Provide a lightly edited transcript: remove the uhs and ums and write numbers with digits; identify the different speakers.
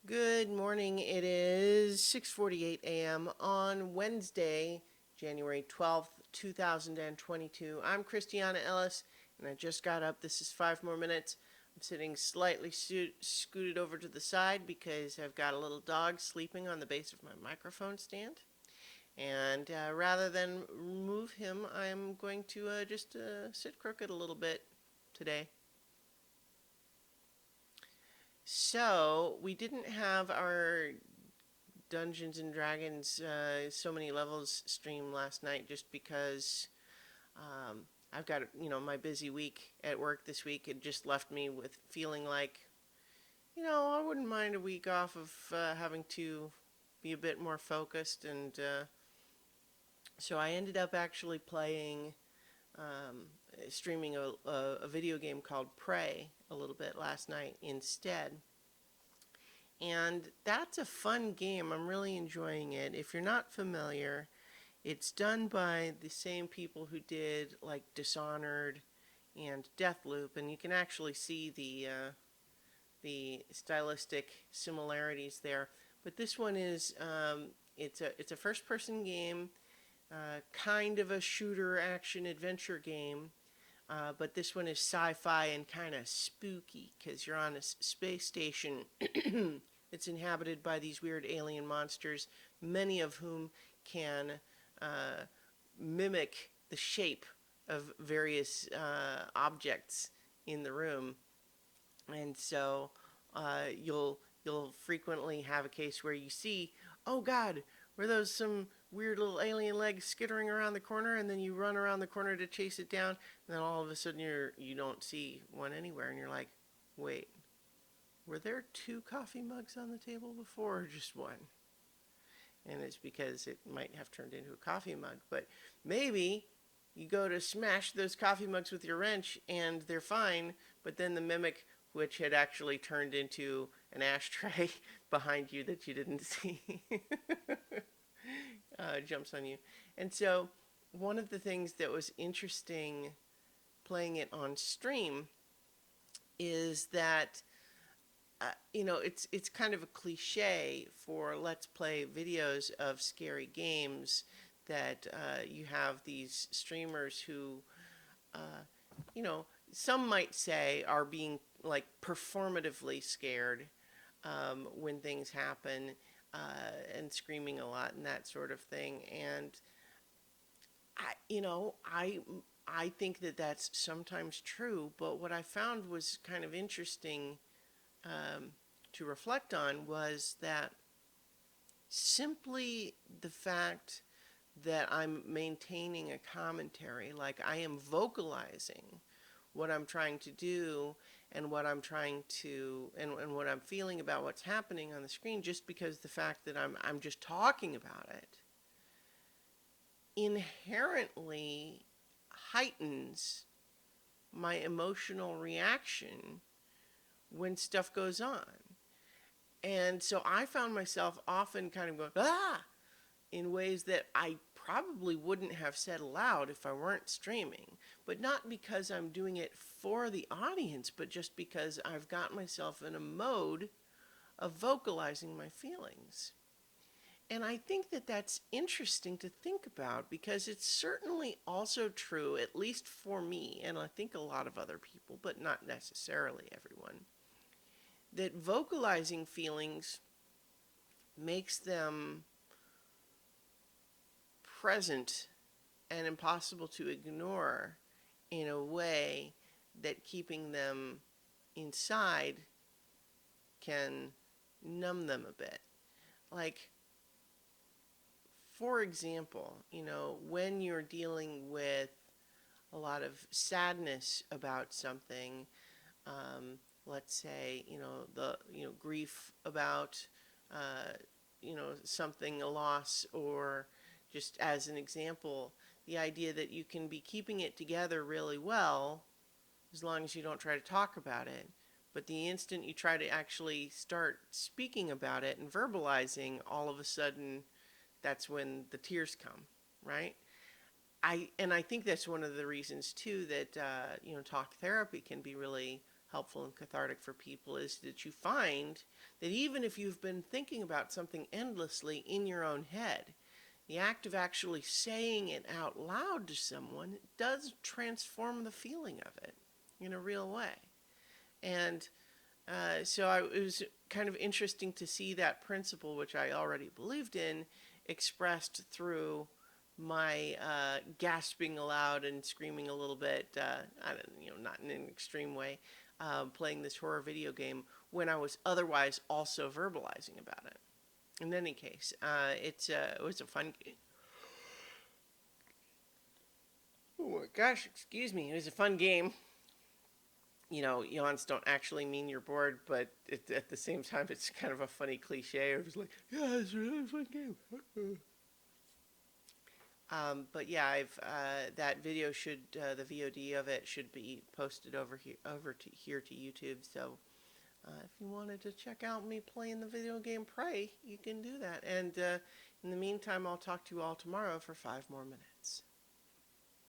Speaker 1: Good morning. It is 6:48 a.m. on Wednesday, January 12th, 2022. I'm Christiana Ellis, and I just got up. This is 5 more minutes. I'm sitting slightly scooted over to the side because I've got a little dog sleeping on the base of my microphone stand. And rather than move him, I'm going to just sit crooked a little bit today. So, we didn't have our Dungeons and Dragons so many levels stream last night just because I've got my busy week at work this week. It just left me with feeling like I wouldn't mind a week off of having to be a bit more focused, and so I ended up actually playing streaming a video game called Prey a little bit last night instead. And that's a fun game. I'm really enjoying it. If you're not familiar, it's done by the same people who did like Dishonored and Deathloop, and you can actually see the stylistic similarities there. But this one is it's a first-person game, kind of a shooter action adventure game. But this one is sci-fi and kind of spooky because you're on a space station. It's inhabited by these weird alien monsters, many of whom can mimic the shape of various objects in the room. And so you'll frequently have a case where you see, oh God, were those some weird little alien legs skittering around the corner, and then you run around the corner to chase it down, and then all of a sudden you don't see one anywhere, and you're like, wait, were there 2 coffee mugs on the table before, or just one? And it's because it might have turned into a coffee mug, but maybe you go to smash those coffee mugs with your wrench, and they're fine, but then the mimic, which had actually turned into an ashtray behind you that you didn't see, jumps on you. And so one of the things that was interesting playing it on stream is that it's kind of a cliche for let's play videos of scary games that you have these streamers who some might say are being like performatively scared when things happen, and screaming a lot and that sort of thing. And I think that that's sometimes true, but what I found was kind of interesting to reflect on was that simply the fact that I'm maintaining a commentary, like I am vocalizing what I'm trying to do and what I'm trying to and what I'm feeling about what's happening on the screen, just because the fact that I'm just talking about it inherently heightens my emotional reaction when stuff goes on. And so I found myself often kind of going, ah, in ways that I probably wouldn't have said aloud if I weren't streaming. But not because I'm doing it for the audience, but just because I've got myself in a mode of vocalizing my feelings. And I think that that's interesting to think about, because it's certainly also true, at least for me, and I think a lot of other people, but not necessarily everyone, that vocalizing feelings makes them present and impossible to ignore in a way that keeping them inside can numb them a bit. Like, for example, when you're dealing with a lot of sadness about something, let's say, the grief about something, a loss, or just as an example, the idea that you can be keeping it together really well as long as you don't try to talk about it. But the instant you try to actually start speaking about it and verbalizing, all of a sudden, that's when the tears come, right? I think that's one of the reasons too that talk therapy can be really helpful and cathartic for people is that you find that even if you've been thinking about something endlessly in your own head, the act of actually saying it out loud to someone does transform the feeling of it in a real way. And it was kind of interesting to see that principle, which I already believed in, expressed through my gasping aloud and screaming a little bit. I don't, not in an extreme way, playing this horror video game when I was otherwise also verbalizing about it. In any case, it was a fun game. Oh my gosh, excuse me. It was a fun game. Yawns don't actually mean you're bored, but at the same time, it's kind of a funny cliche. It was like, yeah, it's a really fun game. But yeah, that video the VOD of it should be posted over to YouTube. So if you wanted to check out me playing the video game Prey, you can do that. And in the meantime, I'll talk to you all tomorrow for 5 more minutes.